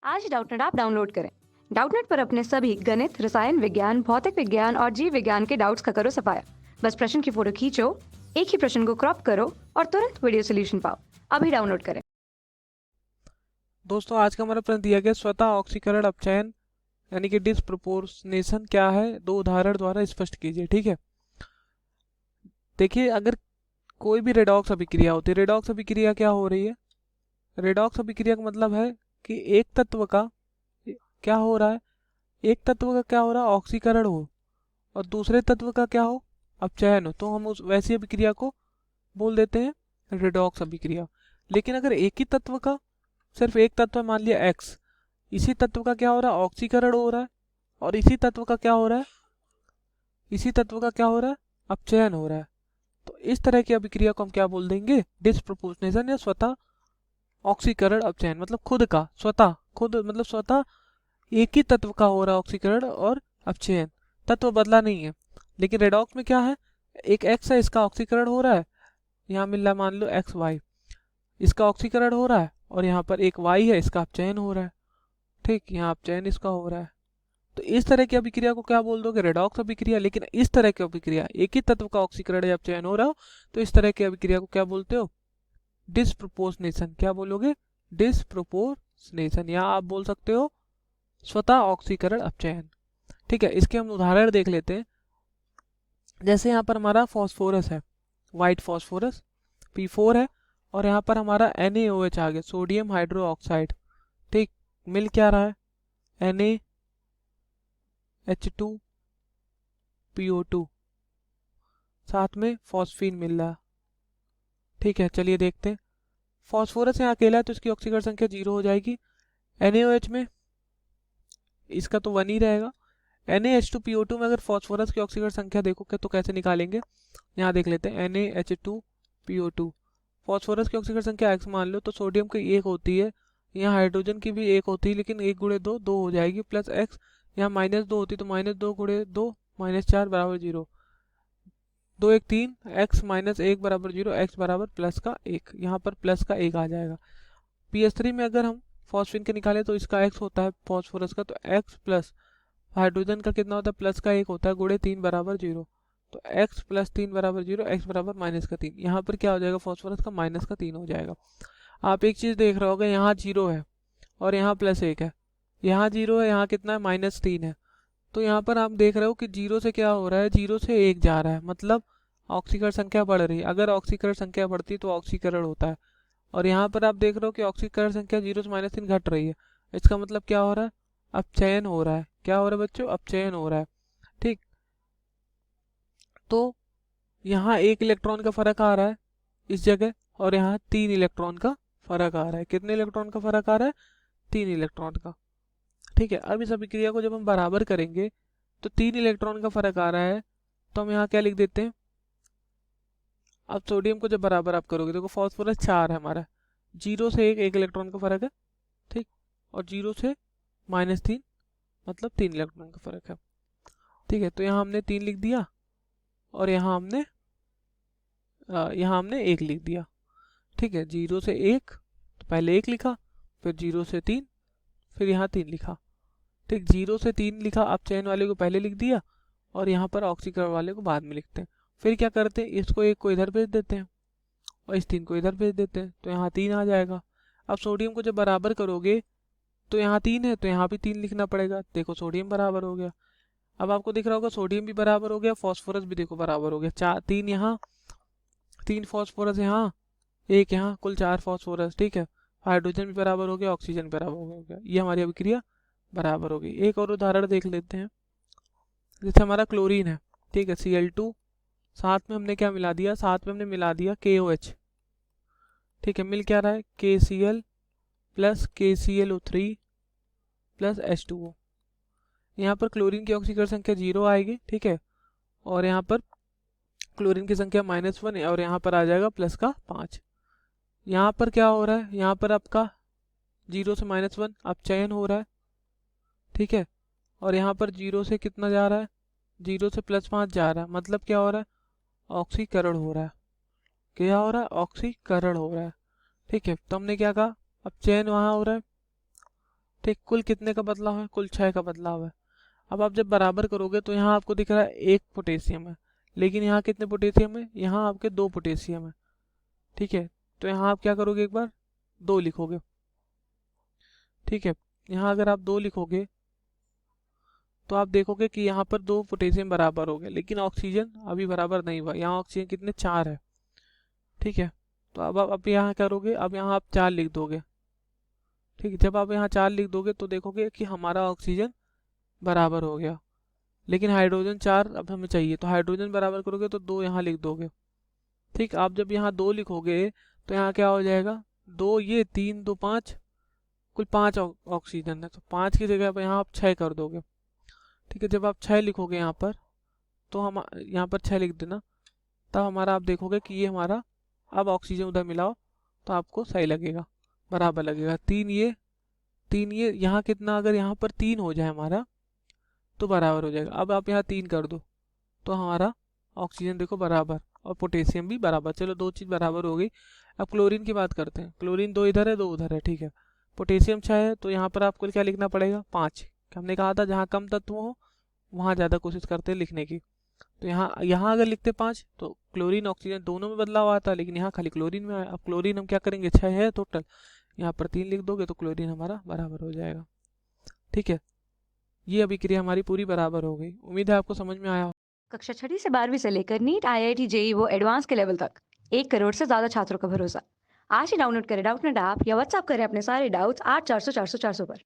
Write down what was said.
आज Doubtnut app download करें। Doubtnut पर अपने सभी गणित, रसायन विज्ञान, भौतिक विज्ञान और जीव विज्ञान के डाउट्स का करो सफाया। बस प्रश्न की फोटो खींचो, एक ही प्रश्न को क्रॉप करो और तुरंत वीडियो सोल्यूशन पाओ। अभी डाउनलोड करें। दोस्तों आज का हमारा प्रश्न दिया गया स्वतः ऑक्सीकरण अपचयन यानी कि डिस्प्रोपोर्शनेशन क्या है, दो उदाहरण द्वारा स्पष्ट कीजिए। ठीक है, देखिए अगर कोई भी रेडॉक्स अभिक्रिया होती है, रेडॉक्स अभिक्रिया क्या हो रही है, रेडॉक्स अभिक्रिया का मतलब है कि एक तत्व का क्या हो रहा है, एक तत्व का क्या हो रहा है, ऑक्सीकरण हो, और दूसरे तत्व का क्या हो, अपचयन हो, तो हम उस वैसी अभिक्रिया को बोल देते हैं रेडॉक्स अभिक्रिया। लेकिन अगर एक ही तत्व का, सिर्फ एक तत्व मान लिया एक्स, इसी तत्व का क्या हो रहा है, ऑक्सीकरण हो रहा है, और इसी तत्व का क्या हो रहा है, इसी तत्व का क्या हो रहा है, अपचयन हो रहा है, तो इस तरह की अभिक्रिया को हम क्या बोल देंगे, डिस्प्रोपोर्शनेशन या स्वतः ऑक्सीकरण अपचयन। मतलब खुद का, स्वतः, खुद मतलब स्वतः एक ही तत्व का हो रहा है ऑक्सीकरण और अपचयन, तत्व बदला नहीं है। लेकिन रेडॉक्स में क्या है, एक एक्स है, इसका ऑक्सीकरण हो रहा है, यहाँ मिल रहा है मान लो एक्स वाई, इसका ऑक्सीकरण हो रहा है, और यहाँ पर एक वाई है, इसका अपचयन हो रहा है। ठीक, यहाँ अपचयन इसका हो रहा है, तो इस तरह की अभिक्रिया को क्या बोल दोगे, रेडॉक्स अभिक्रिया। लेकिन इस तरह की अभिक्रिया, एक ही तत्व का ऑक्सीकरण या अपचयन हो रहा हो, तो इस तरह की अभिक्रिया को क्या बोलते हो, डिस्प्रोपोर्शनेशन। क्या बोलोगे, डिस्प्रोपोर्शनेशन, या आप बोल सकते हो स्वतः ऑक्सीकरण अपचयन। ठीक है, इसके हम उदाहरण देख लेते हैं। जैसे यहाँ पर हमारा फास्फोरस है, व्हाइट फास्फोरस P4 है, और यहाँ पर हमारा NaOH आ गया, सोडियम हाइड्रो ऑक्साइड। ठीक, मिल क्या रहा है, NaH2PO2, साथ में फॉस्फीन मिल रहा है। ठीक है, चलिए देखते हैं। फॉस्फोरस यहाँ अकेला है तो इसकी ऑक्सीकरण संख्या 0 हो जाएगी। NaOH में इसका तो 1 ही रहेगा। NaH2PO2 में अगर फॉस्फोरस की ऑक्सीकरण संख्या देखोगे तो कैसे निकालेंगे, यहाँ देख लेते हैं। NaH2PO2, फॉस्फोरस की ऑक्सीकरण संख्या x मान लो, तो सोडियम की 1 होती है, यहाँ हाइड्रोजन की भी 1 होती है, लेकिन 1 गुणे 2 2 हो जाएगी, प्लस x, यहाँ -2 होती तो -2 गुणे 2 -4 बराबर 0, 2 1 3, x -1 बराबर 0, x बराबर प्लस का 1, यहाँ पर प्लस का 1 आ जाएगा। PS3 में अगर हम फॉस्फीन के निकाले तो इसका x होता है फॉस्फोरस का, तो x प्लस हाइड्रोजन का कितना होता है, प्लस का 1 होता है, गुणे 3 बराबर 0, तो x प्लस 3 बराबर 0, x बराबर -3। यहाँ पर क्या हो जाएगा, फॉस्फोरस का -3 हो जाएगा। आप एक चीज़ देख रहे होगे, यहाँ 0 है और यहाँ +1 है, यहाँ 0 है, यहाँ कितना है, -3 है, तो यहाँ पर आप देख रहे हो कि 0 से क्या हो रहा है, 0 से 1 जा रहा है, मतलब ऑक्सीकरण संख्या बढ़ रही है। अगर ऑक्सीकरण संख्या बढ़ती है तो ऑक्सीकरण होता है, और यहाँ पर आप देख रहे हो कि ऑक्सीकरण संख्या 0 से -3 घट रही है, इसका मतलब क्या हो रहा है, अपचयन हो रहा है। क्या हो रहा है बच्चों, अपचयन हो रहा है। ठीक, तो यहाँ 1 इलेक्ट्रॉन का फर्क आ रहा है इस जगह, और यहाँ 3 इलेक्ट्रॉन का फर्क आ रहा है। कितने इलेक्ट्रॉन का फर्क आ रहा है, 3 इलेक्ट्रॉन का। ठीक है, अब इस अभिक्रिया को जब हम बराबर करेंगे तो 3 इलेक्ट्रॉन का फर्क आ रहा है, तो हम यहाँ क्या लिख देते हैं। अब सोडियम को जब बराबर आप करोगे, देखो फॉस्फोरस 4 है हमारा, 0 से 1 इलेक्ट्रॉन का फर्क है। ठीक, और 0 से -3 मतलब 3 इलेक्ट्रॉन का फर्क है। ठीक है, तो यहाँ हमने 3 लिख दिया, और यहाँ हमने 1 लिख दिया। ठीक है, 0 से 1, तो पहले 1 लिखा, फिर 0 से 3, फिर यहाँ 3 लिखा। ठीक, 0 से 3 लिखा, अब चयन वाले को पहले लिख दिया, और यहाँ पर ऑक्सीकरण वाले को बाद में लिखते हैं। फिर क्या करते हैं, इसको 1 को इधर भेज देते हैं और इस 3 को इधर भेज देते हैं, तो यहाँ 3 आ जाएगा। अब सोडियम को जब बराबर करोगे तो यहाँ 3 है, तो यहाँ भी 3 लिखना पड़ेगा। देखो सोडियम बराबर हो गया। अब आपको दिख रहा होगा सोडियम भी बराबर हो गया, फॉस्फोरस भी देखो बराबर हो गया। 3 यहाँ, 3 फॉस्फोरस यहाँ, 1 यहाँ, कुल 4 फॉस्फोरस। ठीक है, हाइड्रोजन भी बराबर हो गया, ऑक्सीजन भी बराबर हो गया, ये हमारी अभिक्रिया बराबर हो गई। एक और उदाहरण देख लेते हैं। जैसे हमारा क्लोरीन है, ठीक है, Cl2, साथ में हमने क्या मिला दिया, साथ में हमने मिला दिया KOH। ठीक है, मिल क्या रहा है, KCl plus KClO3 plus H2O। यहाँ पर क्लोरीन की ऑक्सीकरण संख्या 0 आएगी। ठीक है, और यहाँ पर क्लोरीन की संख्या -1 और यहाँ पर आ जाएगा प्लस का 5। यहाँ पर क्या हो रहा है, यहाँ पर आपका 0 से -1 अपचयन हो रहा है। ठीक है, और यहाँ पर 0 से कितना जा रहा है, 0 से +5 जा रहा है, मतलब क्या हो रहा है, ऑक्सीकरण हो रहा है। क्या हो रहा है, ऑक्सीकरण हो रहा है। ठीक है, तो हमने क्या कहा, अपचयन वहाँ हो रहा है। ठीक, कुल कितने का बदलाव है? कुल 6 का बदलाव है। अब आप जब बराबर करोगे तो यहाँ आपको दिख रहा है 1 पोटेशियम है, लेकिन यहाँ कितने पोटेशियम है? यहाँ आपके 2 पोटेशियम है। ठीक है, तो यहाँ आप क्या करोगे, एक बार 2 लिखोगे। ठीक है, यहाँ अगर आप 2 लिखोगे तो आप देखोगे कि यहाँ पर 2 पोटेशियम बराबर हो गए, लेकिन ऑक्सीजन अभी बराबर नहीं हुआ। यहाँ ऑक्सीजन कितने? 4 है। ठीक है, तो अब यहाँ करोगे, अब यहाँ आप 4 लिख दोगे। ठीक है, जब आप यहाँ 4 लिख दोगे तो देखोगे कि हमारा ऑक्सीजन बराबर हो गया, लेकिन हाइड्रोजन 4 अब हमें चाहिए, तो हाइड्रोजन बराबर करोगे तो 2 यहाँ लिख दोगे। ठीक, आप जब यहाँ 2 लिखोगे तो यहाँ क्या हो जाएगा? 2 ये 3 2 5, कुल 5 ऑक्सीजन है, तो 5 की जगह पर यहाँ आप 6 कर दोगे। ठीक है, जब आप 6 लिखोगे यहाँ पर, तो हम यहाँ पर 6 लिख देना, तब हमारा आप देखोगे कि ये हमारा अब ऑक्सीजन उधर मिलाओ तो आपको सही लगेगा, बराबर लगेगा। 3 ये यहाँ कितना, अगर यहाँ पर 3 हो जाए हमारा तो बराबर हो जाएगा। अब आप यहाँ 3 कर दो तो हमारा ऑक्सीजन देखो बराबर, और पोटेशियम भी बराबर। चलो 2 चीज़ बराबर हो गई। अब क्लोरीन की बात करते हैं। क्लोरीन 2 इधर है 2 उधर है। ठीक है, पोटेशियम 6 है, तो यहाँ पर आपको क्या लिखना पड़ेगा? 5। हमने कहा था जहाँ कम तत्व हो वहाँ ज़्यादा कोशिश करते हैं लिखने की। तो यहाँ अगर लिखते 5 तो क्लोरीन ऑक्सीजन दोनों में बदलाव आता, लेकिन यहाँ खाली क्लोरीन में आया। अब क्लोरीन हम क्या करेंगे? 6 है टोटल, यहाँ पर 3 लिख दोगे तो क्लोरीन हमारा बराबर हो जाएगा। ठीक है, ये अभिक्रिया हमारी पूरी बराबर हो गई। उम्मीद है आपको समझ में आया हो। कक्षा 6वीं से 12वीं से लेकर नीट, IIT, JEE वो एडवांस के लेवल तक 1 करोड़ से ज्यादा छात्रों का भरोसा। आज ही डाउनलोड करें डाउटनेट ऐप या व्हाट्सएप करें अपने सारे डाउट्स 8400 400 400 पर।